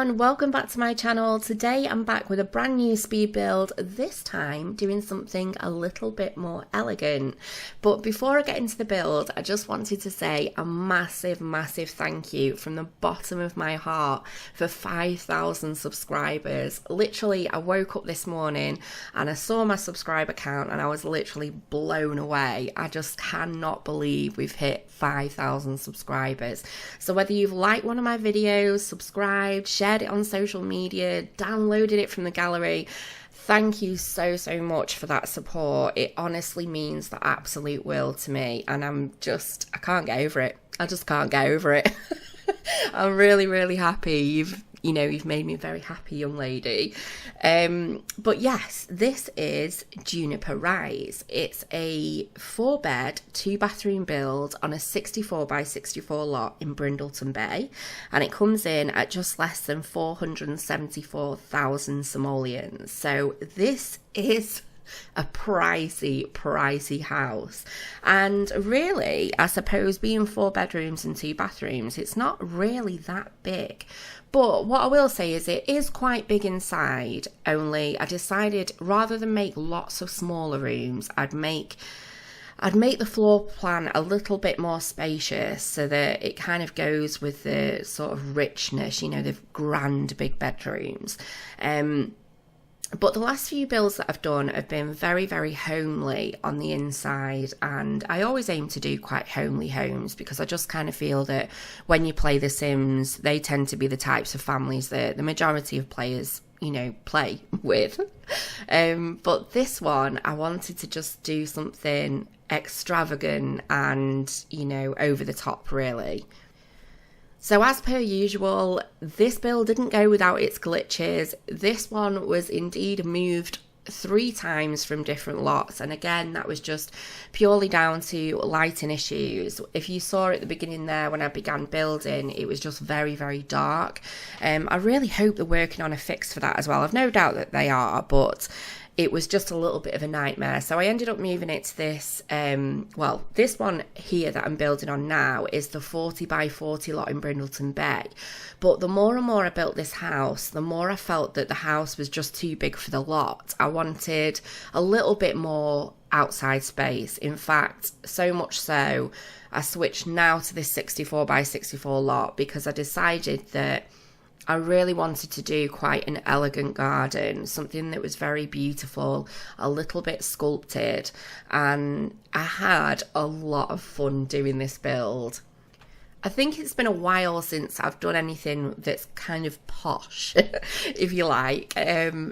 everyone, welcome back to my channel. Today I'm back with a brand new speed build, this time doing something a little bit more elegant. But before I get into the build, I just wanted to say a massive thank you from the bottom of my heart for 5,000 subscribers. Literally, I woke up this morning and I saw my subscriber count and I was literally blown away. I just cannot believe we've hit 5,000 subscribers. So whether you've liked one of my videos, subscribed, shared it on social media, downloaded it from the gallery, thank you so much for that support. It honestly means the absolute world to me, and I can't get over it. I just can't get over it. I'm really happy. You've made me a very happy young lady. But yes, this is Juniper Rise. It's a 4-bed, 2-bathroom build on a 64 by 64 lot in Brindleton Bay, and it comes in at just less than 474,000 simoleons. So this is a pricey house, and really, I suppose, being 4 bedrooms and 2 bathrooms, it's not really that big. But what I will say is it is quite big inside, only I decided rather than make lots of smaller rooms, I'd make the floor plan a little bit more spacious so that it kind of goes with the sort of richness, the grand big bedrooms. But the last few builds that I've done have been very homely on the inside, and I always aim to do quite homely homes because I just kind of feel that when you play The Sims, they tend to be the types of families that the majority of players, play with. But this one, I wanted to just do something extravagant and, over the top, really. So as per usual, this build didn't go without its glitches. This one was indeed moved 3 times from different lots, and again that was just purely down to lighting issues. If you saw at the beginning there when I began building, it was just very dark. I really hope they're working on a fix for that as well. I've no doubt that they are, but it was just a little bit of a nightmare. So I ended up moving it to this, this one here that I'm building on now is the 40 by 40 lot in Brindleton Bay. But the more and more I built this house, the more I felt that the house was just too big for the lot. I wanted a little bit more outside space. In fact, so much so, I switched now to this 64 by 64 lot because I decided that I really wanted to do quite an elegant garden, something that was very beautiful, a little bit sculpted, and I had a lot of fun doing this build. I think it's been a while since I've done anything that's kind of posh, if you like,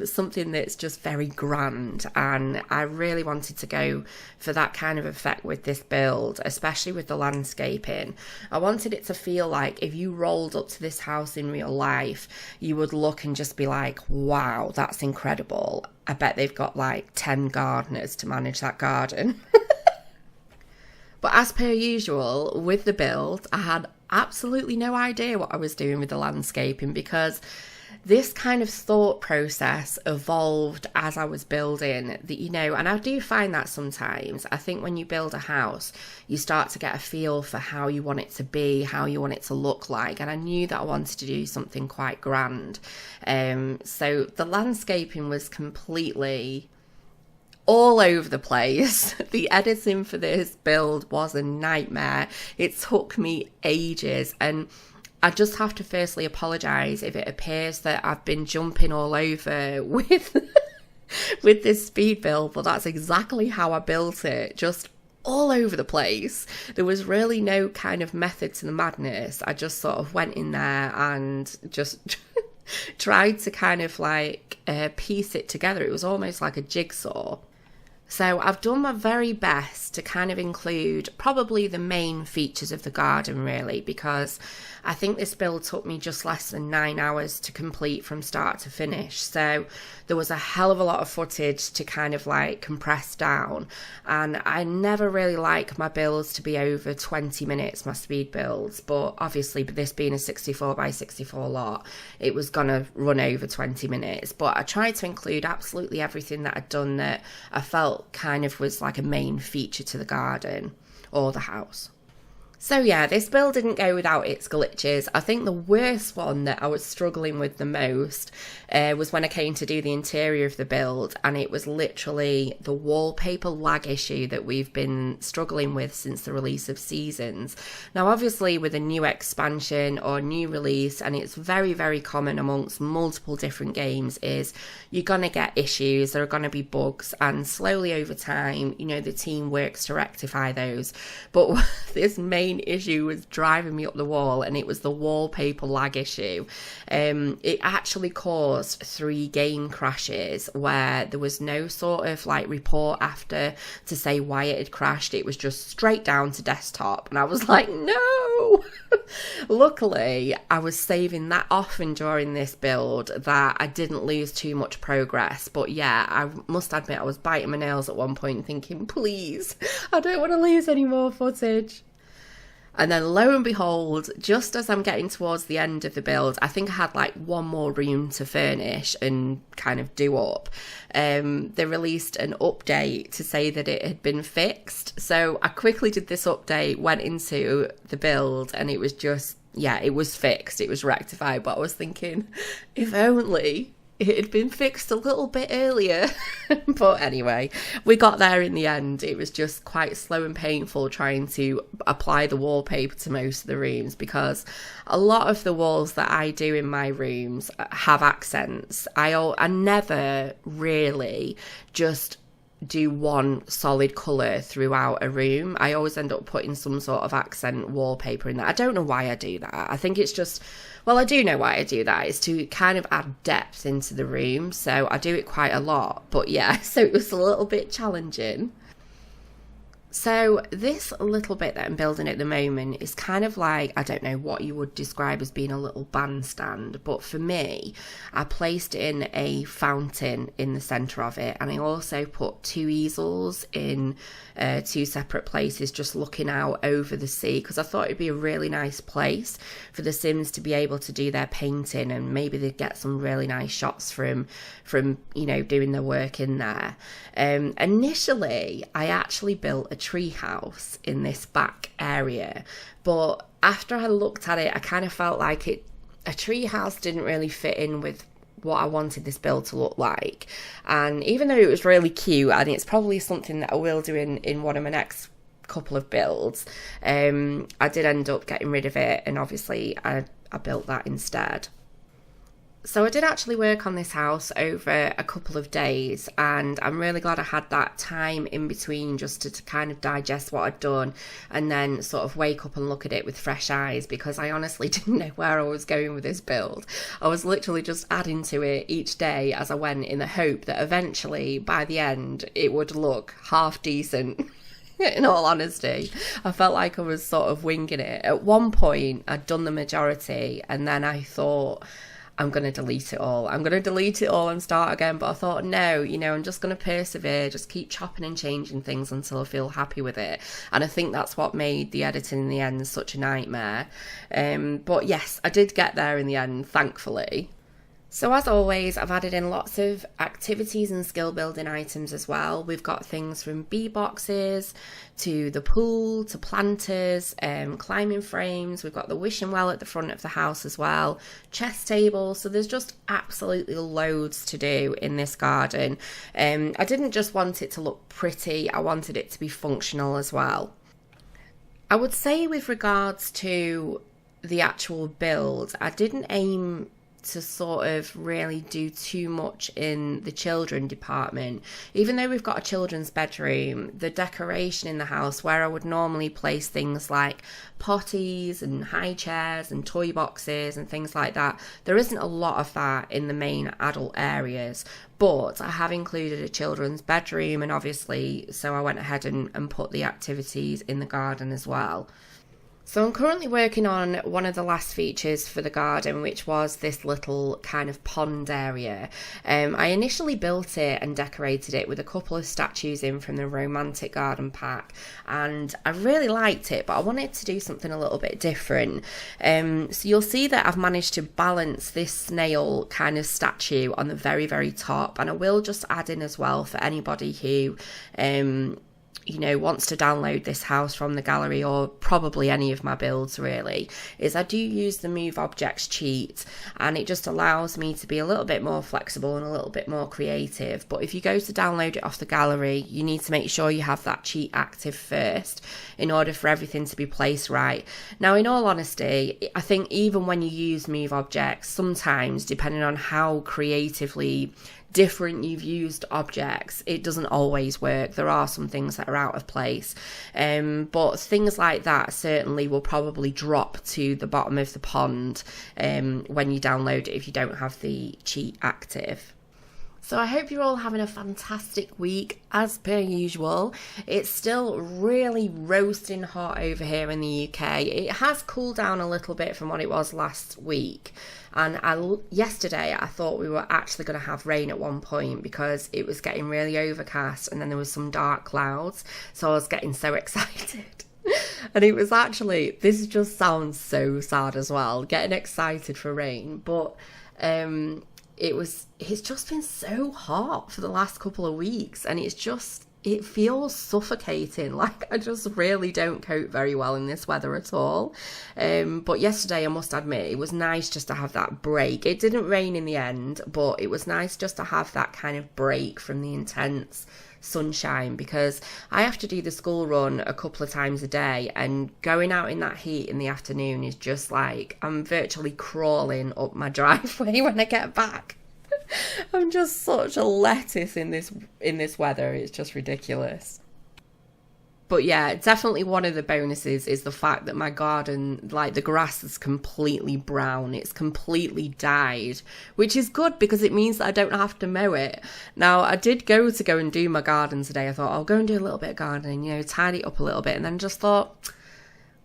something that's just very grand, and I really wanted to go for that kind of effect with this build, especially with the landscaping. I wanted it to feel like if you rolled up to this house in real life, you would look and just be like, wow, that's incredible. I bet they've got like 10 gardeners to manage that garden. But as per usual, with the build, I had absolutely no idea what I was doing with the landscaping because this kind of thought process evolved as I was building, and I do find that sometimes. I think when you build a house, you start to get a feel for how you want it to be, how you want it to look like, and I knew that I wanted to do something quite grand. So the landscaping was completely all over the place. The editing for this build was a nightmare. It took me ages, and I just have to firstly apologise if it appears that I've been jumping all over with with this speed build, but that's exactly how I built it, just all over the place. There was really no kind of method to the madness. I just sort of went in there and just tried to kind of like piece it together. It was almost like a jigsaw. So I've done my very best to kind of include probably the main features of the garden, really, because I think this build took me just less than 9 hours to complete from start to finish. So there was a hell of a lot of footage to kind of like compress down. And I never really like my builds to be over 20 minutes, my speed builds. But obviously, this being a 64 by 64 lot, it was going to run over 20 minutes. But I tried to include absolutely everything that I'd done that I felt kind of was like a main feature to the garden or the house. So yeah, this build didn't go without its glitches. I think the worst one that I was struggling with the most was when I came to do the interior of the build, and it was literally the wallpaper lag issue that we've been struggling with since the release of Seasons. Now obviously with a new expansion or new release, and it's very, very common amongst multiple different games, is you're going to get issues, there are going to be bugs, and slowly over time, you know, the team works to rectify those. But this main issue was driving me up the wall, and it was the wallpaper lag issue. It actually caused 3 game crashes where there was no sort of like report after to say why it had crashed. It was just straight down to desktop, and I was like, no. Luckily I was saving that often during this build that I didn't lose too much progress, but yeah, I must admit I was biting my nails at one point thinking, please, I don't want to lose any more footage. And then lo and behold, just as I'm getting towards the end of the build, I think I had like one more room to furnish and kind of do up. They released an update to say that it had been fixed. So I quickly did this update, went into the build, and it was just, yeah, it was fixed. It was rectified. But I was thinking, if only it had been fixed a little bit earlier. But anyway, we got there in the end. It was just quite slow and painful trying to apply the wallpaper to most of the rooms, because a lot of the walls that I do in my rooms have accents. I never really just do one solid colour throughout a room. I always end up putting some sort of accent wallpaper in there. I don't know why I do that. I think it's just, well, I do know why I do that. It's to kind of add depth into the room. So I do it quite a lot. But yeah, so it was a little bit challenging. So this little bit that I'm building at the moment is kind of like, I don't know what you would describe as being a little bandstand, but for me, I placed in a fountain in the centre of it, and I also put 2 easels in 2 separate places just looking out over the sea, because I thought it'd be a really nice place for the Sims to be able to do their painting, and maybe they'd get some really nice shots from you know, doing their work in there. Initially, I actually built a tree house in this back area, but after I looked at it, I kind of felt like a tree house didn't really fit in with what I wanted this build to look like. And even though it was really cute, and it's probably something that I will do in one of my next couple of builds, I did end up getting rid of it, and obviously I built that instead. So I did actually work on this house over a couple of days, and I'm really glad I had that time in between just to kind of digest what I'd done and then sort of wake up and look at it with fresh eyes, because I honestly didn't know where I was going with this build. I was literally just adding to it each day as I went, in the hope that eventually by the end it would look half decent. In all honesty, I felt like I was sort of winging it. At one point I'd done the majority, and then I thought, I'm going to delete it all. I'm going to delete it all and start again. But I thought, no, you know, I'm just going to persevere, just keep chopping and changing things until I feel happy with it. And I think that's what made the editing in the end such a nightmare. But yes, I did get there in the end, thankfully. So as always, I've added in lots of activities and skill building items as well. We've got things from bee boxes to the pool to planters, climbing frames. We've got the wishing well at the front of the house as well, chess table. So there's just absolutely loads to do in this garden. I didn't just want it to look pretty, I wanted it to be functional as well. I would say with regards to the actual build, I didn't aim to sort of really do too much in the children department. Even though we've got a children's bedroom, the decoration in the house, where I would normally place things like potties and high chairs and toy boxes and things like that, there isn't a lot of that in the main adult areas. But I have included a children's bedroom, and obviously so I went ahead and put the activities in the garden as well. So I'm currently working on one of the last features for the garden, which was this little kind of pond area. I initially built it and decorated it with a couple of statues in from the Romantic Garden pack, and I really liked it, but I wanted to do something a little bit different. So you'll see that I've managed to balance this snail kind of statue on the very, very top, and I will just add in as well for anybody who wants to download this house from the gallery, or probably any of my builds really, is I do use the move objects cheat, and it just allows me to be a little bit more flexible and a little bit more creative. But if you go to download it off the gallery, you need to make sure you have that cheat active first in order for everything to be placed right. Now, in all honesty, I think even when you use move objects, sometimes depending on how creatively different you've used objects, it doesn't always work. There are some things that are out of place, but things like that certainly will probably drop to the bottom of the pond when you download it if you don't have the cheat active. So I hope you're all having a fantastic week as per usual. It's still really roasting hot over here in the UK. It has cooled down a little bit from what it was last week. And yesterday I thought we were actually going to have rain at one point because it was getting really overcast and then there was some dark clouds. So I was getting so excited. And it was actually, this just sounds so sad as well, getting excited for rain. But it's just been so hot for the last couple of weeks, and it feels suffocating. Like, I just really don't cope very well in this weather at all. But yesterday, I must admit, it was nice just to have that break. It didn't rain in the end, but it was nice just to have that kind of break from the intense sunshine, because I have to do the school run a couple of times a day, and going out in that heat in the afternoon is just like I'm virtually crawling up my driveway when I get back. I'm just such a lettuce in this weather. It's just ridiculous. But yeah, definitely one of the bonuses is the fact that my garden, like, the grass is completely brown. It's completely dyed, which is good because it means that I don't have to mow it. Now, I did go and do my garden today. I thought I'll go and do a little bit of gardening, tidy it up a little bit. And then just thought,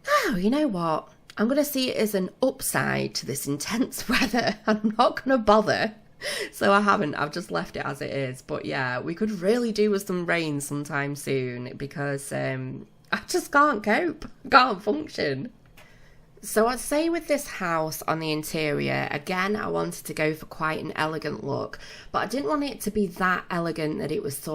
oh, you know what? I'm going to see it as an upside to this intense weather. I'm not going to bother. So I haven't. I've just left it as it is. But yeah, we could really do with some rain sometime soon because I just can't cope. Can't function. So I'd say with this house on the interior, again, I wanted to go for quite an elegant look, but I didn't want it to be that elegant that it was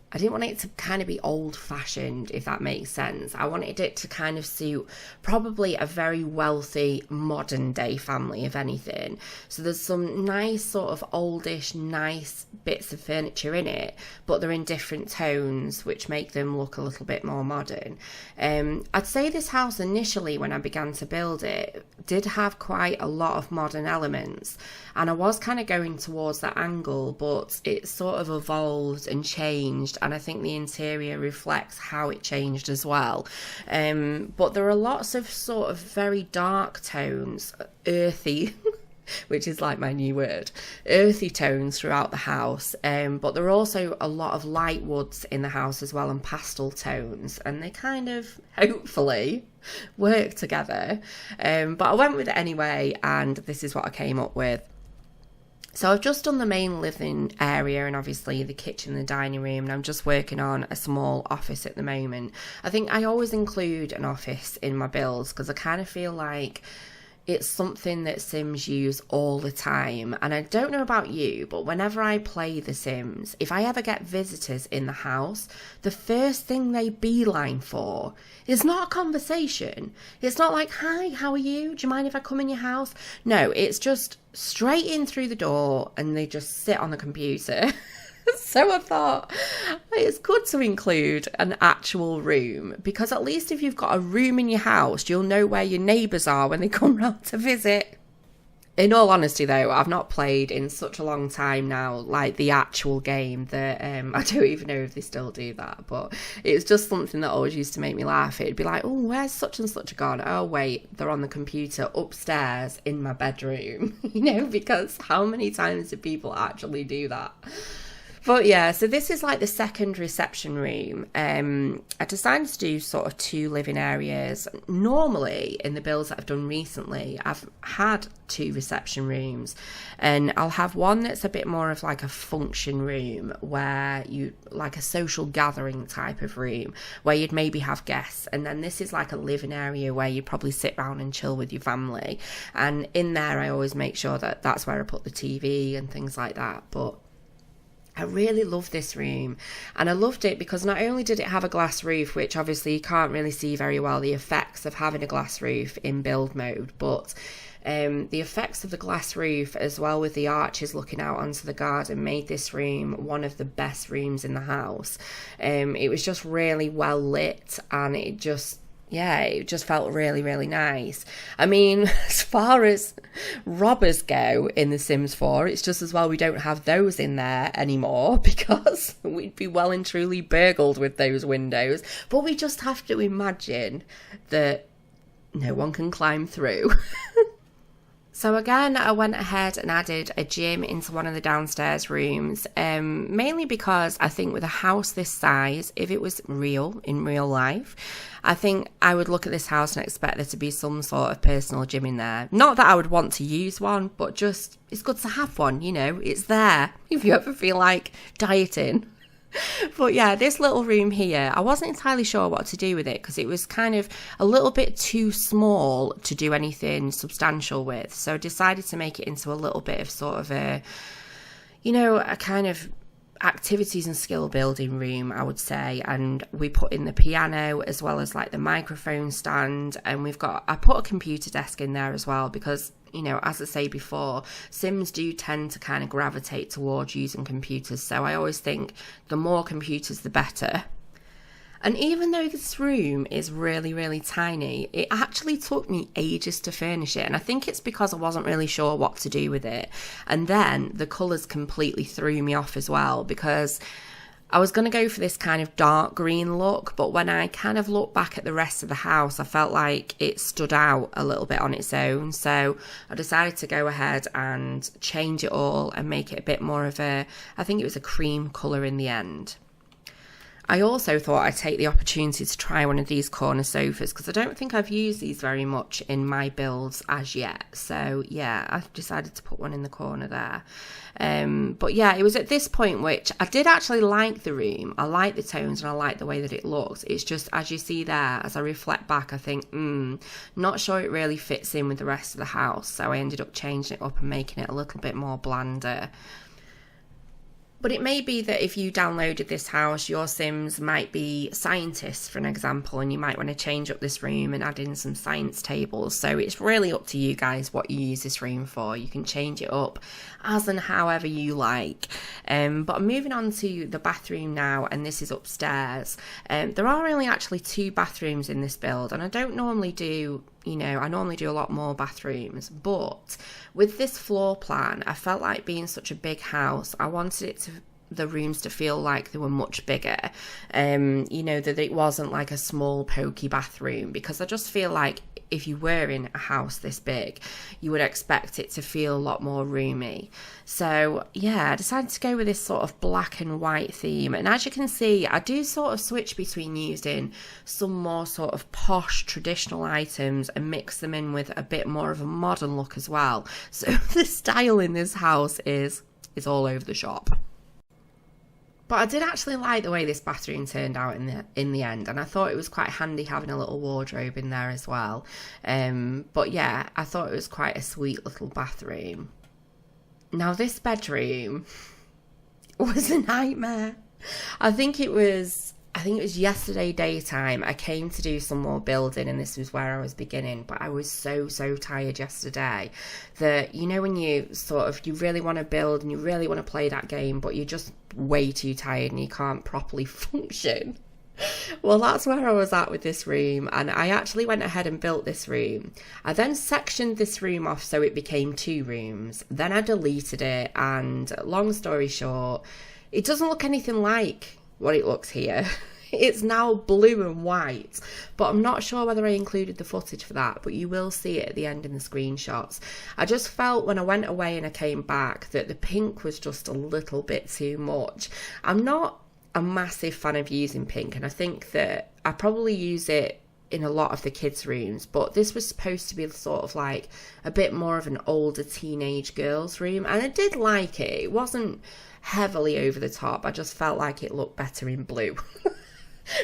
I didn't want it to kind of be old-fashioned, if that makes sense. I wanted it to kind of suit probably a very wealthy, modern-day family, if anything. So there's some nice sort of oldish, nice bits of furniture in it, but they're in different tones, which make them look a little bit more modern. I'd say this house initially, when I began to build it, did have quite a lot of modern elements, and I was kind of going towards that angle, but it sort of evolved and changed, and I think the interior reflects how it changed as well. But there are lots of sort of very dark tones, earthy which is like my new word, earthy tones throughout the house, but there are also a lot of light woods in the house as well, and pastel tones, and they kind of hopefully work together, but I went with it anyway, and this is what I came up with. So I've just done the main living area and obviously the kitchen and the dining room, and I'm just working on a small office at the moment. I think I always include an office in my builds because I kind of feel like it's something that Sims use all the time. And I don't know about you, but whenever I play The Sims, if I ever get visitors in the house, the first thing they beeline for is not a conversation. It's not like, hi, how are you? Do you mind if I come in your house? No, it's just straight in through the door and they just sit on the computer. So I thought it's good to include an actual room, because at least if you've got a room in your house, you'll know where your neighbours are when they come round to visit. In all honesty though, I've not played in such a long time now, like the actual game, that I don't even know if they still do that, but it's just something that always used to make me laugh. It'd be like, oh, where's such and such gone? Oh wait, they're on the computer upstairs in my bedroom, because how many times do people actually do that? But yeah, so this is like the second reception room. I decided to do sort of two living areas. Normally, in the builds that I've done recently, I've had two reception rooms, and I'll have one that's a bit more of like a function room, where you, like a social gathering type of room, where you'd maybe have guests, and then this is like a living area where you probably sit around and chill with your family. And in there, I always make sure that that's where I put the TV and things like that. But I really love this room, and I loved it because not only did it have a glass roof, which obviously you can't really see very well the effects of having a glass roof in build mode, but the effects of the glass roof as well with the arches looking out onto the garden made this room one of the best rooms in the house. It was just really well lit, and it just felt really, really nice. I mean, as far as robbers go in The Sims 4, it's just as well we don't have those in there anymore, because we'd be well and truly burgled with those windows. But we just have to imagine that no one can climb through. So again, I went ahead and added a gym into one of the downstairs rooms, mainly because I think with a house this size, if it was real, in real life, I think I would look at this house and expect there to be some sort of personal gym in there. Not that I would want to use one, but just, it's good to have one, you know, it's there if you ever feel like dieting. But yeah, this little room here, I wasn't entirely sure what to do with it because it was kind of a little bit too small to do anything substantial with. So I decided to make it into a little bit of sort of a, you know, a kind of activities and skill building room, I would say. And we put in the piano as well as like the microphone stand, and I put a computer desk in there as well because, you know, as I say before, Sims do tend to kind of gravitate towards using computers, so I always think the more computers the better. And even though this room is really, really tiny, it actually took me ages to furnish it, and I think it's because I wasn't really sure what to do with it. And then the colours completely threw me off as well, because I was going to go for this kind of dark green look, but when I kind of looked back at the rest of the house, I felt like it stood out a little bit on its own. So I decided to go ahead and change it all and make it a bit more of I think it was a cream colour in the end. I also thought I'd take the opportunity to try one of these corner sofas because I don't think I've used these very much in my builds as yet. So yeah, I've decided to put one in the corner there. But yeah, it was at this point which I did actually like the room. I like the tones and I like the way that it looks. It's just, as you see there, as I reflect back, I think, not sure it really fits in with the rest of the house. So I ended up changing it up and making it a little bit more blander. But it may be that if you downloaded this house, your Sims might be scientists, for an example, and you might want to change up this room and add in some science tables. So it's really up to you guys what you use this room for. You can change it up as and however you like. But I'm moving on to the bathroom now, and this is upstairs. There are only actually 2 bathrooms in this build, and I don't normally do, I normally do a lot more bathrooms, but with this floor plan, I felt like being such a big house, I wanted the rooms to feel like they were much bigger, that it wasn't like a small pokey bathroom, because I just feel like if you were in a house this big, you would expect it to feel a lot more roomy. So yeah, I decided to go with this sort of black and white theme, and as you can see, I do sort of switch between using some more sort of posh traditional items and mix them in with a bit more of a modern look as well. So the style in this house is all over the shop. But I did actually like the way this bathroom turned out in the end, and I thought it was quite handy having a little wardrobe in there as well. But yeah, I thought it was quite a sweet little bathroom. Now this bedroom was a nightmare. I think it was yesterday daytime. I came to do some more building, and this was where I was beginning, but I was so tired yesterday that, when you really want to build and you really want to play that game, but you're just way too tired and you can't properly function. Well, that's where I was at with this room, and I actually went ahead and built this room. I then sectioned this room off so it became 2 rooms. Then I deleted it, and long story short, it doesn't look anything like what it looks here. It's now blue and white, but I'm not sure whether I included the footage for that, but you will see it at the end in the screenshots. I just felt when I went away and I came back that the pink was just a little bit too much. I'm not a massive fan of using pink, and I think that I probably use it in a lot of the kids' rooms, but this was supposed to be sort of like a bit more of an older teenage girls' room, and I did like it. It wasn't heavily over the top. I just felt like it looked better in blue.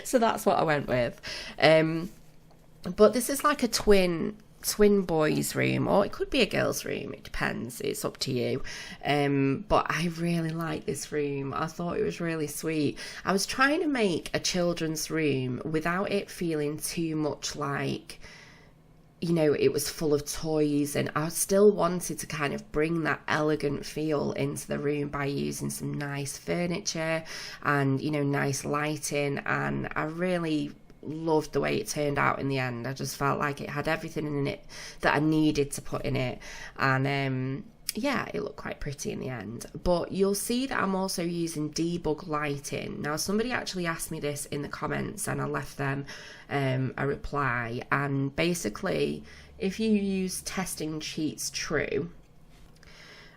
So that's what I went with. But this is like a twin twin boys room, or it could be a girl's room, it depends, it's up to you. But I really like this room. I thought it was really sweet. I was trying to make a children's room without it feeling too much like, you know, it was full of toys, and I still wanted to kind of bring that elegant feel into the room by using some nice furniture and, you know, nice lighting. And I really loved the way it turned out in the end. I just felt like it had everything in it that I needed to put in it, and yeah, it looked quite pretty in the end. But you'll see that I'm also using Debug Lighting. Now, somebody actually asked me this in the comments, and I left them a reply. And basically, if you use testing cheats true,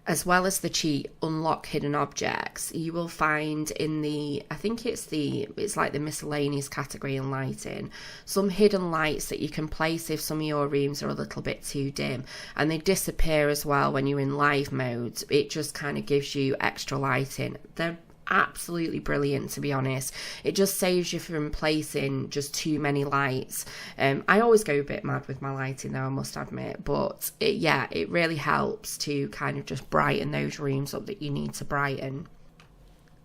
as well as the cheat unlock hidden objects, you will find in the, I think it's like the miscellaneous category in lighting, some hidden lights that you can place if some of your rooms are a little bit too dim, and they disappear as well when you're in live mode. It just kind of gives you extra lighting. They're absolutely brilliant, to be honest. It just saves you from placing just too many lights. I always go a bit mad with my lighting though, I must admit, but it really helps to kind of just brighten those rooms up that you need to brighten.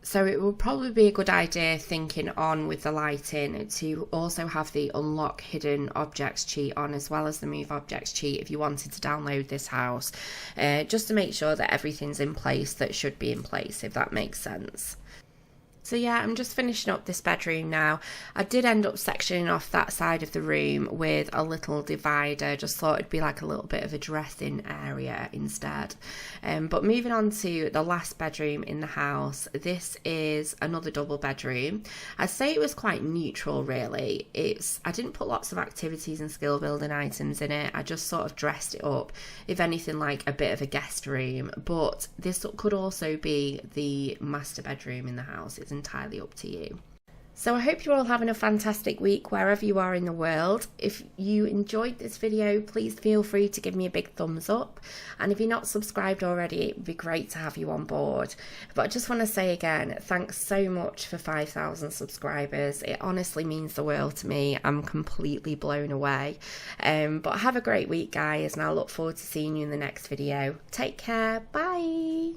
So it will probably be a good idea, thinking on with the lighting, to also have the unlock hidden objects cheat on, as well as the move objects cheat, if you wanted to download this house, just to make sure that everything's in place that should be in place, if that makes sense. So yeah, I'm just finishing up this bedroom now. I did end up sectioning off that side of the room with a little divider. Just thought it'd be like a little bit of a dressing area instead. But moving on to the last bedroom in the house, this is another double bedroom. I'd say it was quite neutral really. I didn't put lots of activities and skill building items in it. I just sort of dressed it up, if anything, like a bit of a guest room. But this could also be the master bedroom in the house. It's entirely up to you. So I hope you're all having a fantastic week wherever you are in the world. If you enjoyed this video, please feel free to give me a big thumbs up, and if you're not subscribed already, it would be great to have you on board. But I just want to say again, thanks so much for 5,000 subscribers. It honestly means the world to me. I'm completely blown away. But have a great week, guys, and I look forward to seeing you in the next video. Take care. Bye.